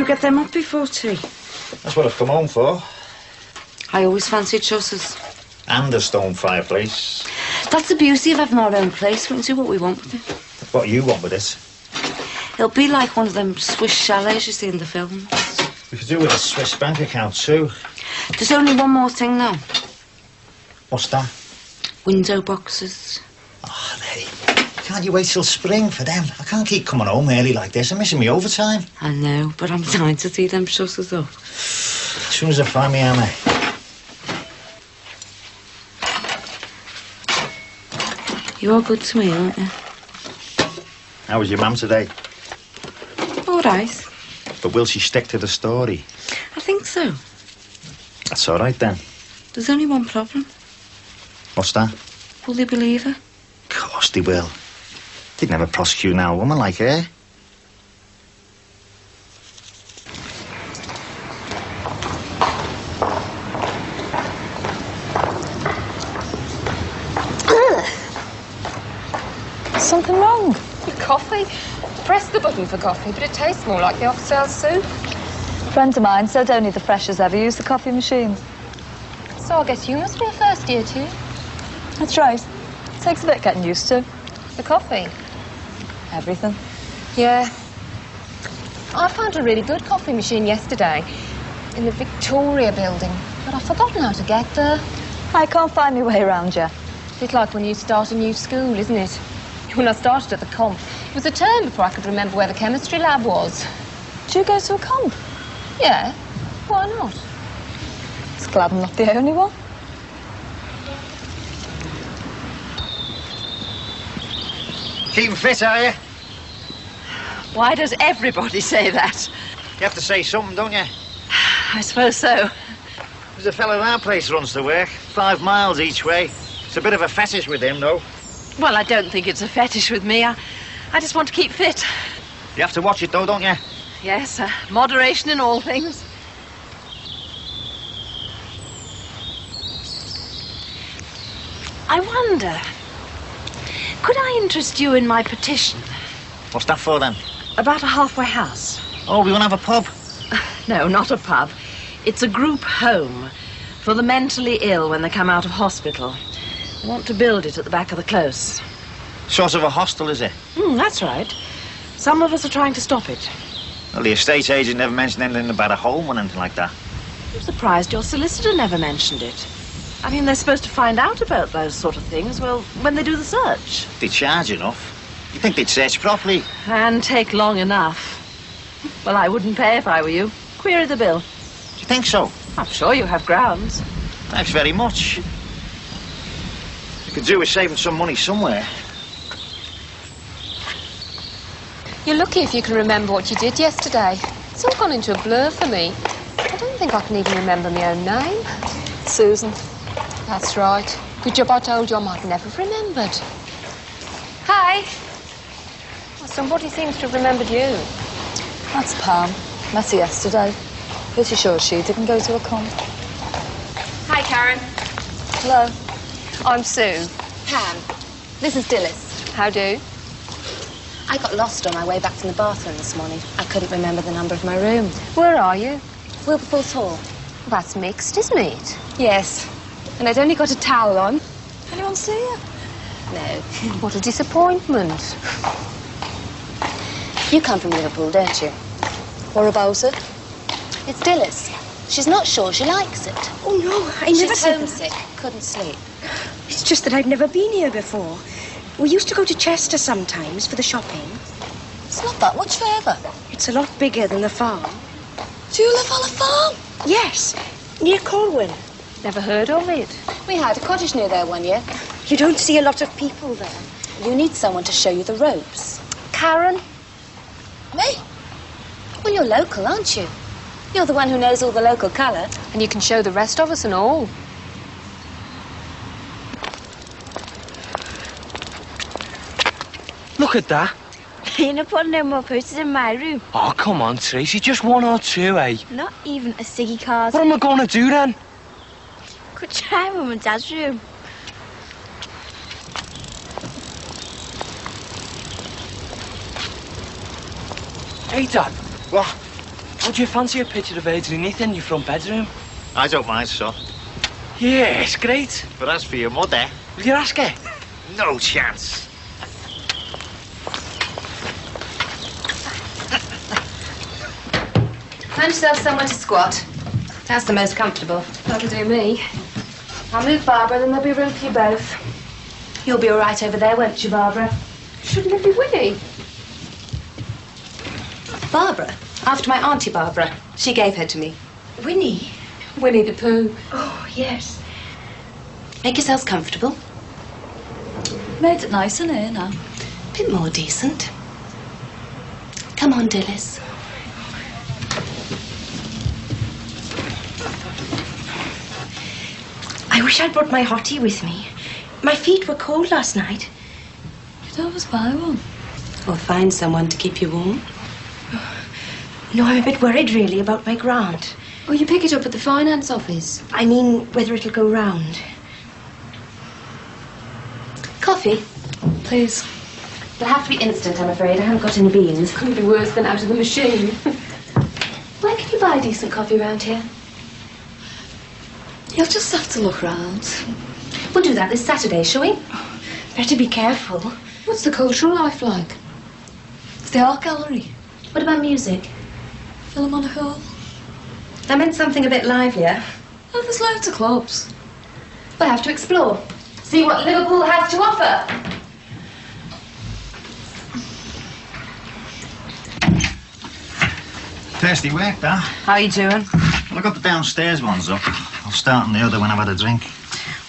you get them up before tea? That's what I've come home for. I always fancied Chaucer's. And a stone fireplace. That's the beauty of having our own place. We can do what we want with it. What you want with it? It'll be like one of them Swiss chalets you see in the films. We could do with a Swiss bank account too. There's only one more thing now. What's that? Window boxes. Oh, hey. Can't you wait till spring for them? I can't keep coming home early like this. I'm missing me overtime. I know, but I'm dying to see them Chaucer's up. As soon as I find me hammer. You are good to me, aren't you? How was your mum today? All right. But will she stick to the story? I think so. That's all right then. There's only one problem. What's that? Will they believe her? Of course they will. They'd never prosecute now a woman like her. Something wrong? Your coffee? Press the button for coffee, but it tastes more like the off-sale soup. Friends of mine said only the freshers ever use the coffee machines. So I guess you must be a first year too. That's right. Takes a bit getting used to. The coffee? Everything. Yeah. I found a really good coffee machine yesterday in the Victoria building, but I've forgotten how to get there. I can't find my way around you. It's like when you start a new school, isn't it? When I started at the comp, it was a term before I could remember where the chemistry lab was. Do you go to a comp? Yeah. Why not? Just glad I'm not the only one. Keeping fit, are you? Why does everybody say that? You have to say something, don't you? I suppose so. There's a fellow at our place runs to work. 5 miles each way. It's a bit of a fetish with him, though. Well, I don't think it's a fetish with me. I just want to keep fit. You have to watch it, though, don't you? Yes, moderation in all things. I wonder, could I interest you in my petition? What's that for, then? About a halfway house. Oh, we want to have a pub? No, not a pub. It's a group home for the mentally ill when they come out of hospital. I want to build it at the back of the close. Sort of a hostel, is it? That's right. Some of us are trying to stop it. Well, the estate agent never mentioned anything about a home or anything like that. I'm surprised your solicitor never mentioned it. I mean, they're supposed to find out about those sort of things, well, when they do the search. They charge enough. You think they'd search properly? And take long enough. Well, I wouldn't pay if I were you. Query the bill. Do you think so? I'm sure you have grounds. Thanks very much. You could do with saving some money somewhere. You're lucky if you can remember what you did yesterday. It's all gone into a blur for me. I don't think I can even remember my own name. Susan. That's right. Good job I told you I might never have remembered. Hi. Well, somebody seems to have remembered you. That's Pam. Met her yesterday. Pretty sure she didn't go to a comp. Hi, Karen. Hello. I'm Sue. Pam. This is Dilys. How do? I got lost on my way back from the bathroom this morning. I couldn't remember the number of my room. Where are you? Wilberforce Hall. That's mixed, isn't it? Yes. And I'd only got a towel on. Anyone see you? No. What a disappointment. You come from Liverpool, don't you? What about it? It's Dilys. She's not sure she likes it. Oh, no, I never She's said homesick. Couldn't sleep. It's just that I've never been here before. We used to go to Chester sometimes for the shopping. It's not that much further. It's a lot bigger than the farm. Do you live on a farm? Yes, near Colwyn. Never heard of it. We had a cottage near there one year. You don't see a lot of people there. You need someone to show you the ropes. Karen? Me? Well, you're local, aren't you? You're the one who knows all the local colour. And you can show the rest of us and all. Look at that. You're not putting no more posters in my room. Oh, come on, Tracy. Just 1 or 2, eh? Not even a ciggy card. What am I going to do, then? Could try Mum and Dad's room. Hey, Dad. What? Would you fancy a picture of Adrian in your front bedroom? I don't mind, son. Yeah, it's great. But as for your mother, Will you ask her? no chance. Find yourself somewhere to squat. That's the most comfortable. That'll do me. I'll move Barbara, then there'll be room for you both. You'll be all right over there, won't you, Barbara? Shouldn't it be Winnie? Barbara? After my auntie Barbara. She gave her to me. Winnie? Winnie the Pooh. Oh, yes. Make yourselves comfortable. Made it nice in here now. Bit more decent. Come on, Dillis. I wish I'd brought my hottie with me. My feet were cold last night. You'd always buy one. Or find someone to keep you warm. No, I'm a bit worried, really, about my grant. Oh, you pick it up at the finance office. I mean, whether it'll go round. Coffee? Please. It'll have to be instant, I'm afraid. I haven't got any beans. Couldn't be worse than out of the machine. Where can you buy decent coffee around here? You'll just have to look round. We'll do that this Saturday, shall we? Better be careful. What's the cultural life like? It's the art gallery. What about music? Philharmonic Hall. I meant something a bit livelier. Oh, there's loads of clubs. We'll have to explore. See what Liverpool has to offer. Thirsty work, that. How you doing? Well, I got the downstairs ones up. I'll start on the other when I've had a drink.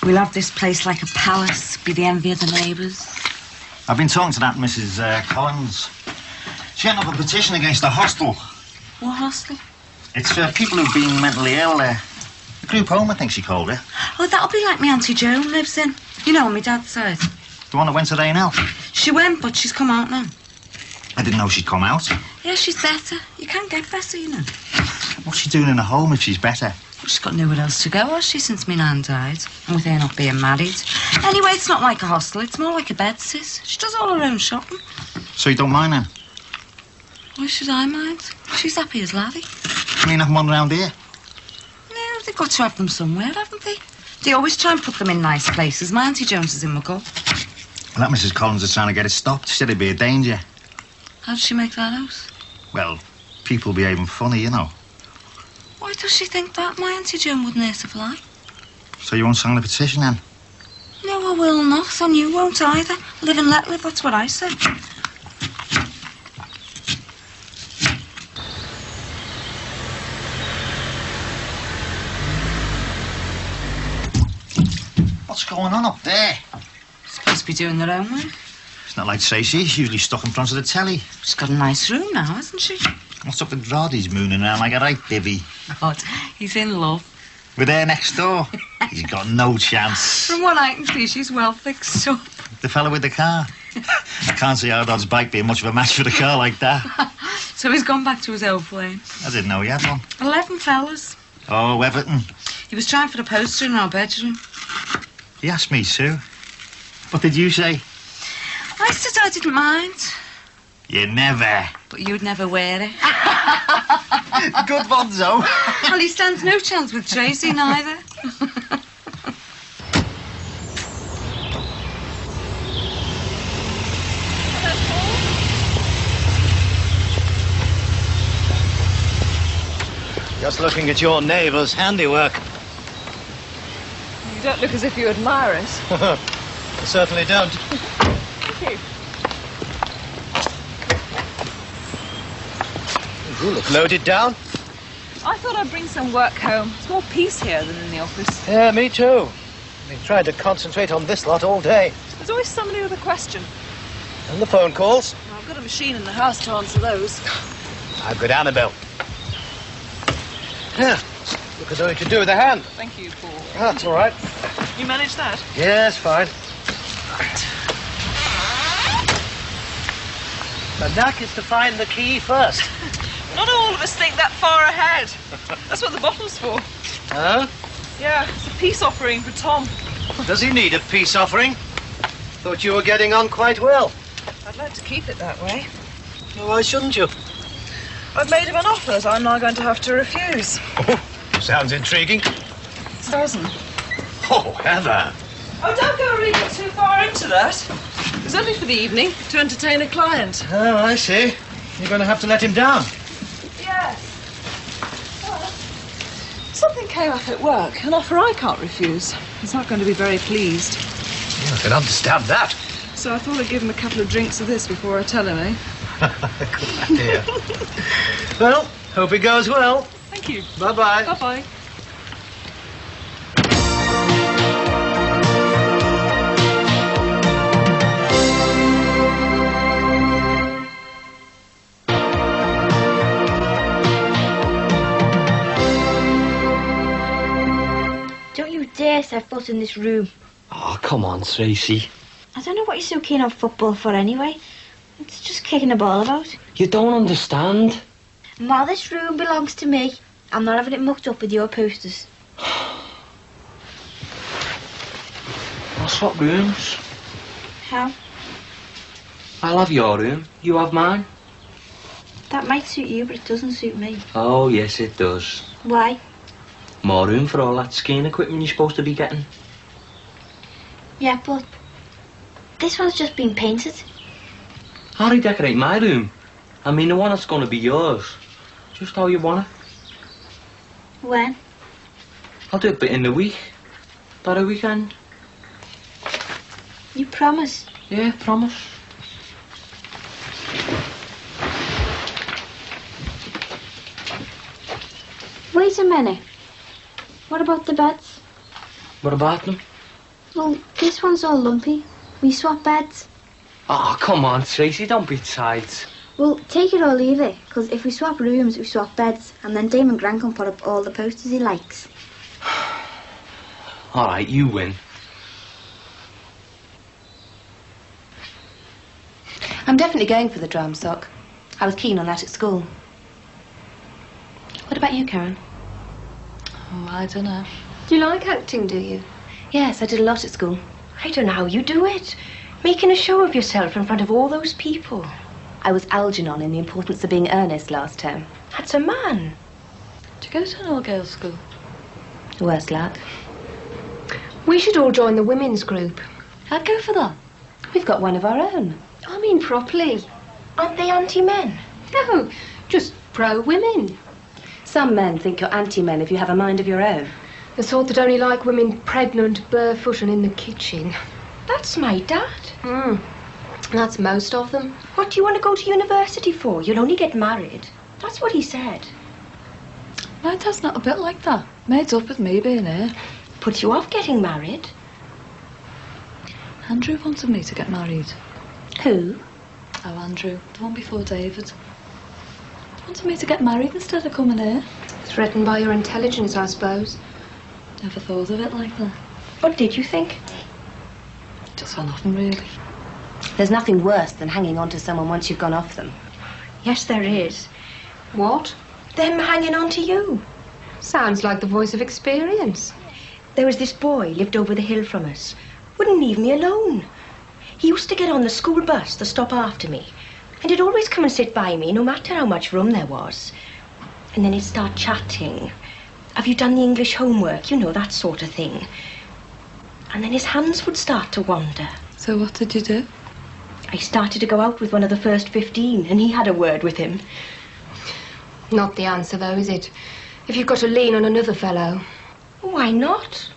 We'll have this place like a palace, be the envy of the neighbours. I've been talking to that Mrs. Collins. She had up a petition against the hostel. What hostel? It's for people who've been mentally ill. A group home, I think she called it. Oh, that'll be like my Auntie Joan lives in. You know, on my dad's side. The one that went to A&L. She went, but she's come out now. I didn't know she'd come out. Yeah, she's better. You can get better, you know. What's she doing in a home if she's better? Well, she's got nowhere else to go, has she, since my nan died? And with her not being married. Anyway, it's not like a hostel. It's more like a bed, sis. She does all her own shopping. So you don't mind then? Why should I mind? She's happy as laddie. I mean, have one round here. No, they've got to have them somewhere, haven't they? They always try and put them in nice places. My Auntie Jones is in McGull. Well, that Mrs. Collins is trying to get it stopped. She said it'd be a danger. How does she make that out? Well, people behaving funny, you know. Why does she think that? My Auntie Joan wouldn't hurt a fly. So you won't sign the petition then? No, I will not, and you won't either. Live and let live, that's what I say. What's going on up there? Supposed to be doing their own work. It's not like Tracy. She's usually stuck in front of the telly. She's got a nice room now, hasn't she? What's up with Rod? He's mooning around like a right divvy. God, he's in love. With her next door. He's got no chance. From what I can see, she's well fixed up. The fella with the car. I can't see how Rod's bike being much of a match for the car like that. So he's gone back to his old flame. I didn't know he had one. 11 fellas. Oh, Everton. He was trying for the poster in our bedroom. He asked me, Sue. What did you say? I said I didn't mind. You never. But you'd never wear it. Good one, Zoe. Well, he stands no chance with Tracy, neither. Just looking at your neighbour's handiwork. You don't look as if you admire it. I certainly don't. Thank you. You look loaded down. I thought I'd bring some work home. It's more peace here than in the office. Yeah, me too. I've been trying to concentrate on this lot all day. There's always somebody with a question. And the phone calls. Well, I've got a machine in the house to answer those. I've got Annabelle. Yeah, look as though you could do with a hand. Thank you, Paul. That's all right. You managed that? Yes, fine. The knack is to find the key first. Not all of us think that far ahead. That's what the bottle's for. Huh? Yeah, it's a peace offering for Tom. Does he need a peace offering? Thought you were getting on quite well. I'd like to keep it that way. Well, why shouldn't you? I've made him an offer that I'm now going to have to refuse. Oh, sounds intriguing. It doesn't. Oh, Heather. Oh, don't go reading too far into that. It's only for the evening, to entertain a client. Oh, I see. You're going to have to let him down. Yes. Well, something came up at work, an offer I can't refuse. He's not going to be very pleased. Yeah, I can understand that. So I thought I'd give him a couple of drinks of this before I tell him, eh? Good idea. Well, hope it goes well. Thank you. Bye-bye. Bye-bye. Don't you dare set foot in this room. Oh, come on, Tracy. I don't know what you're so keen on football for anyway. It's just kicking a ball about. You don't understand. Ma, this room belongs to me. I'm not having it mucked up with your posters. I'll swap rooms. How? I'll have your room. You have mine. That might suit you, but it doesn't suit me. Oh, yes, it does. Why? More room for all that skiing equipment you're supposed to be getting. Yeah, but this one's just been painted. I'll redecorate my room. I mean, the one that's going to be yours. Just how you want it. When? I'll do it in the week. About a weekend. You promise? Yeah, promise. Wait a minute. What about the beds? What about them? Well, this one's all lumpy. We swap beds. Oh, come on, Tracy, don't be tight. Well, take it or leave it, because if we swap rooms, we swap beds, and then Damon Grant can put up all the posters he likes. All right, you win. I'm definitely going for the drum sock. I was keen on that at school. What about you, Karen? Oh, I don't know. Do you like acting, do you? Yes, I did a lot at school. I don't know how you do it. Making a show of yourself in front of all those people. I was Algernon in The Importance of Being Earnest last term. That's a man. Do you go to an all-girls school? Worst luck. We should all join the women's group. I'd go for that. We've got one of our own. I mean properly. Aren't they anti-men? No, just pro-women. Some men think you're anti-men if you have a mind of your own. The sort that only like women pregnant, barefoot and in the kitchen. That's my dad. That's most of them. What do you want to go to university for? You'll only get married. That's what he said. My dad's not a bit like that. Made up with me being here. Put you off getting married? Andrew wanted me to get married. Who? Oh, Andrew, the one before David. Wanted me to get married instead of coming here. Threatened by your intelligence, I suppose. Never thought of it like that. What did you think? Just for nothing, really. There's nothing worse than hanging on to someone once you've gone off them. Yes, there is. What? Them hanging on to you. Sounds like the voice of experience. There was this boy lived over the hill from us. Wouldn't leave me alone. He used to get on the school bus to stop after me. And he'd always come and sit by me, no matter how much room there was. And then he'd start chatting. Have you done the English homework? You know, that sort of thing. And then his hands would start to wander. So what did you do? I started to go out with one of the first 15, and he had a word with him. Not the answer, though, is it? If you've got to lean on another fellow. Why not?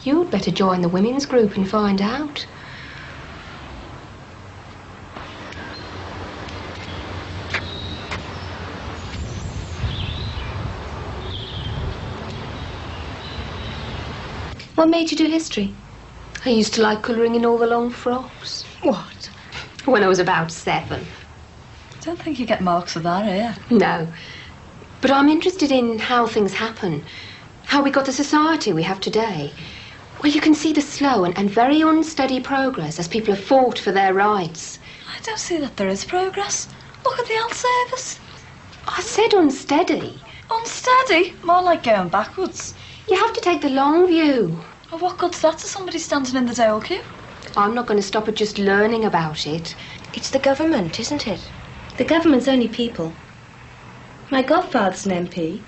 You'd better join the women's group and find out. What made you do history? I used to like colouring in all the long frocks. What? When I was about 7. I don't think you get marks for that here. No. But I'm interested in how things happen. How we got the society we have today. Well, you can see the slow and very unsteady progress as people have fought for their rights. I don't see that there is progress. Look at the health service. I said unsteady. Unsteady? More like going backwards. You have to take the long view. Well, what good's that to somebody standing in the dole queue? I'm not going to stop at just learning about it. It's the government, isn't it? The government's only people. My godfather's an MP.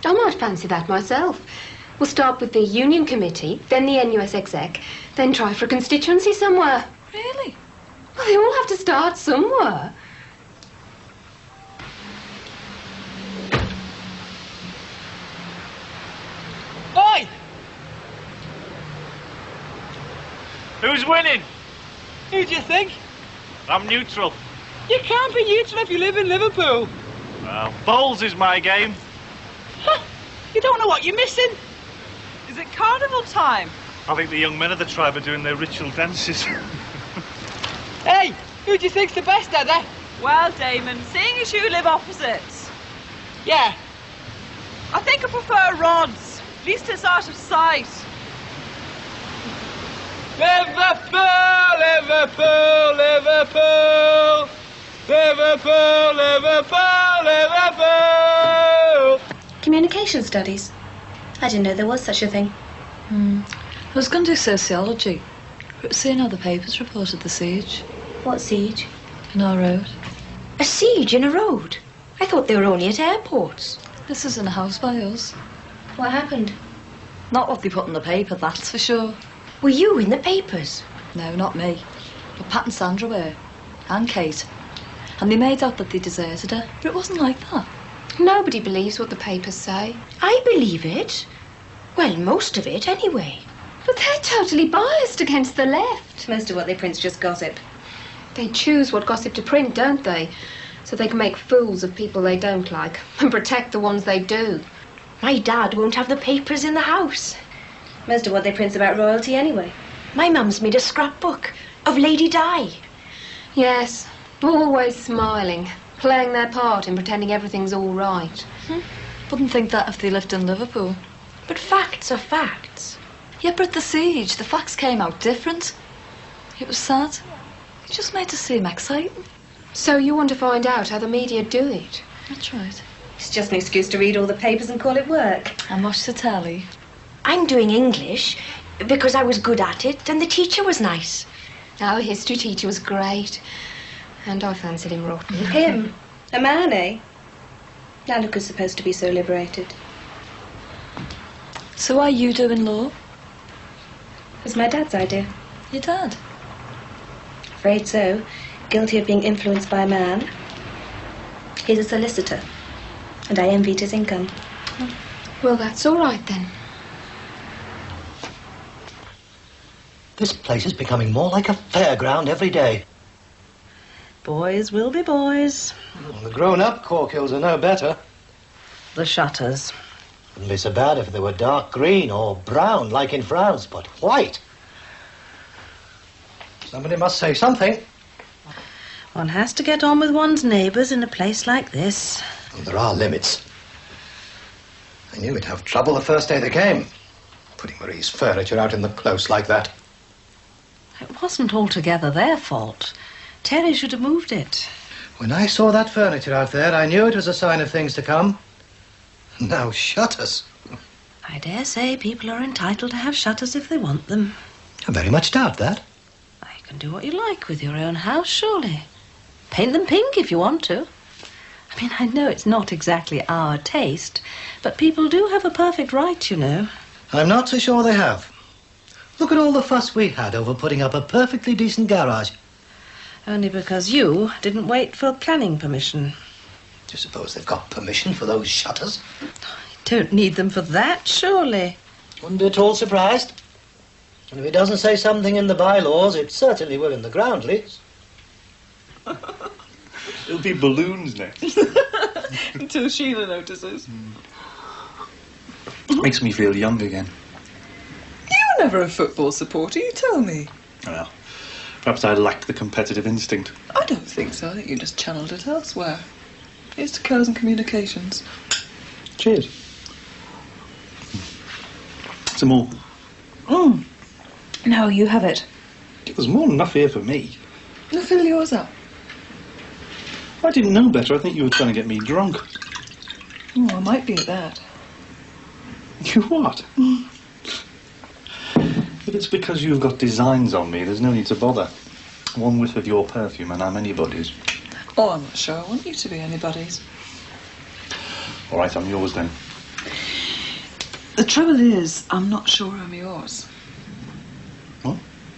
I might fancy that myself. We'll start with the Union Committee, then the NUS Exec, then try for a constituency somewhere. Really? Well, they all have to start somewhere. Oi! Who's winning? Who do you think? I'm neutral. You can't be neutral if you live in Liverpool. Well, bowls is my game. Huh, you don't know what you're missing. Is it carnival time? I think the young men of the tribe are doing their ritual dances. Hey, who do you think's the best at that? Well, Damon, seeing as you live opposites. Yeah. I think I prefer Rod's. At least it's out of sight. Liverpool, Liverpool, Liverpool. Liverpool, Liverpool, Liverpool. Communication studies. I didn't know there was such a thing. I was going to do sociology, but seeing how the papers reported the siege. What siege? In our road. A siege in a road? I thought they were only at airports. This is in a house by us. What happened? Not what they put in the paper, that's for sure. Were you in the papers? No, not me. But Pat and Sandra were. And Kate. And they made out that they deserted her. But it wasn't like that. Nobody believes what the papers say. I believe it. Well, most of it, anyway. But they're totally biased against the left. Most of what they print's just gossip. They choose what gossip to print, don't they? So they can make fools of people they don't like and protect the ones they do. My dad won't have the papers in the house. Most of what they print's about royalty anyway. My mum's made a scrapbook of Lady Di. Yes, always smiling, playing their part in pretending everything's all right. Wouldn't think that if they lived in Liverpool. But facts are facts. Yeah, but at the siege, the facts came out different. It was sad. It just made us seem exciting. So you want to find out how the media do it? That's right. It's just an excuse to read all the papers and call it work. And watch the telly. I'm doing English because I was good at it and the teacher was nice. Our history teacher was great. And I fancied him rotten. Him? A man, eh? Now look who's supposed to be so liberated. So why are you doing law? It was my dad's idea. Your dad? Afraid so. Guilty of being influenced by a man. He's a solicitor. And I envied his income. Well, that's all right then. This place is becoming more like a fairground every day. Boys will be boys. Well, the grown-up Corkills are no better. The shutters. Wouldn't be so bad if they were dark green or brown, like in France, but white. Somebody must say something. One has to get on with one's neighbours in a place like this. And there are limits. I knew we'd have trouble the first day they came. Putting Marie's furniture out in the close like that. It wasn't altogether their fault. Terry should have moved it. When I saw that furniture out there, I knew it was a sign of things to come. Now shutters. I dare say people are entitled to have shutters if they want them. I very much doubt that. You can do what you like with your own house, surely. Paint them pink if you want to. I mean, I know it's not exactly our taste, but people do have a perfect right, you know. I'm not so sure they have. Look at all the fuss we had over putting up a perfectly decent garage. Only because you didn't wait for planning permission. Do you suppose they've got permission for those shutters? Don't need them for that, surely. Wouldn't be at all surprised. And if it doesn't say something in the bylaws, it certainly will in the ground lease. It'll be balloons next. Until Sheila notices. Makes me feel young again. You were never a football supporter, you tell me. Well, perhaps I lacked the competitive instinct. I don't think so. I think you just channeled it elsewhere. Here's to Co's and Communications. Cheers. Some more. No, you have it. There's more than enough here for me. Now fill yours up. I didn't know better. I think you were trying to get me drunk. Oh, I might be at that. You what? If it's because you've got designs on me, there's no need to bother. One whiff of your perfume and I'm anybody's. Oh, I'm not sure I want you to be anybody's. All right, I'm yours then. The trouble is, I'm not sure I'm yours. What?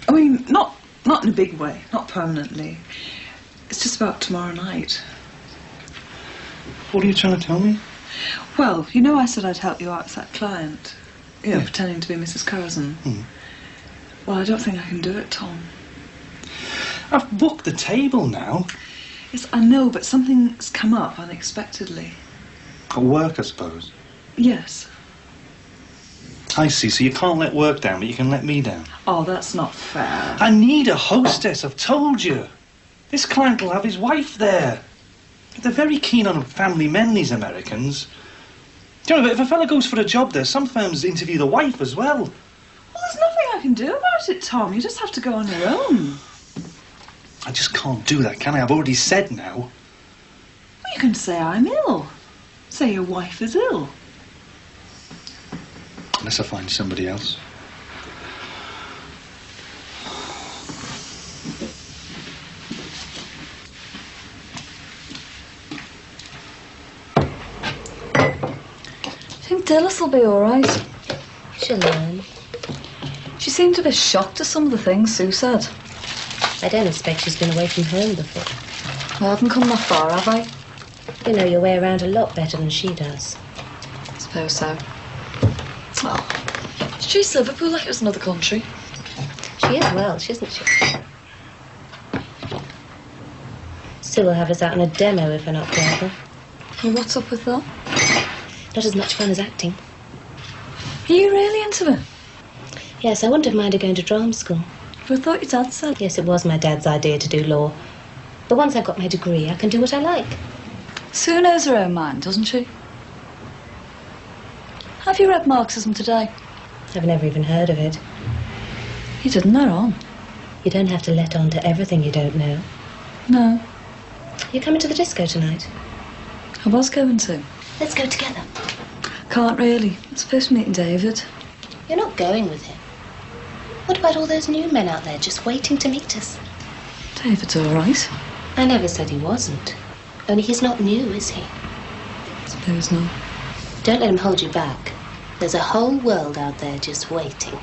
I mean, not in a big way, not permanently. It's just about tomorrow night. What are you trying to tell me? Well, you know I said I'd help you out with that client. You know, pretending to be Mrs. Curzon. Well, I don't think I can do it, Tom. I've booked the table now. Yes, I know, but something's come up unexpectedly. At work, I suppose. Yes. I see, so you can't let work down, but you can let me down. Oh, that's not fair. I need a hostess, I've told you. This client will have his wife there. They're very keen on family men, these Americans. Do you know, if a fella goes for a job there, some firms interview the wife as well. Well, there's nothing I can do about it, Tom. You just have to go on your own. I just can't do that, can I? I've already said now. Well, you can say I'm ill. Say your wife is ill. Unless I find somebody else. I think Dillis will be all right. She'll learn. She seemed a bit shocked at some of the things Sue said. I don't expect she's been away from home before. I haven't come that far, have I? You know your way around a lot better than she does. I suppose so. Oh, she treats Liverpool like it was another country. She is Welsh, isn't she? Sue will have us out on a demo if we're not careful. Well, what's up with that? Not as much fun as acting. Are you really into it? Yes, I wouldn't have minded going to drama school. But I thought your dad said... Yes, it was my dad's idea to do law. But once I've got my degree, I can do what I like. Sue knows her own mind, doesn't she? Have you read Marxism today? I've never even heard of it. You didn't let on. You don't have to let on to everything you don't know. No. You're coming to the disco tonight? I was going to. Let's go together. Can't really. I'm supposed to be meeting David. You're not going with him. What about all those new men out there just waiting to meet us? David's all right. I never said he wasn't. Only he's not new, is he? Suppose not. Don't let him hold you back. There's a whole world out there just waiting.